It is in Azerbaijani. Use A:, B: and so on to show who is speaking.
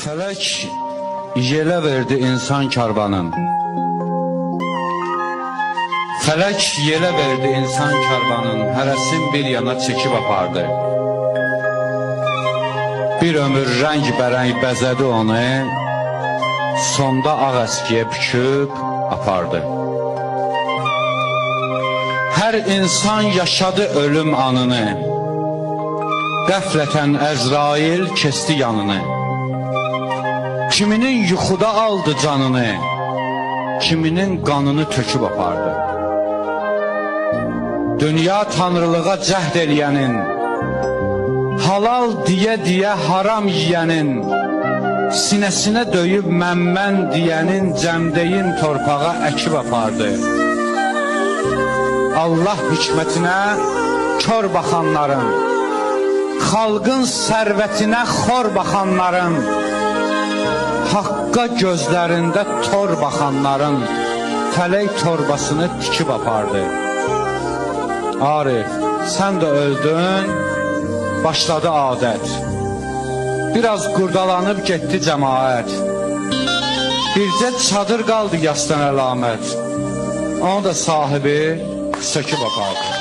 A: Fələk yelə verdi insan karvanın. Fələk yelə verdi insan karvanın, hərəsin bir yana çəkib apardı. Bir ömür rəng bərəng bəzədi onu, sonda ağ əskiyə büküb apardı. Hər insan yaşadı ölüm anını, qəflətən Əzrail kesti yanını. Kiminin yuxuda aldı canını, kiminin qanını töküb apardı. Dünya tanrılığa cəhd eləyənin, halal deyə haram yiyənin, sinəsinə döyüb mən deyənin cəmdeyin torpağa əkib apardı. Allah hikmətinə kör baxanların, xalqın sərvətinə xor baxanların, haqqa gözlərində tor baxanların fələk torbasını tikib apardı. Arif, sən də öldün, başladı adət. Biraz qurdalanıb getdi cəmaət. Bircə çadır qaldı yasdan əlamət. Onu da sahibi söküb apardı.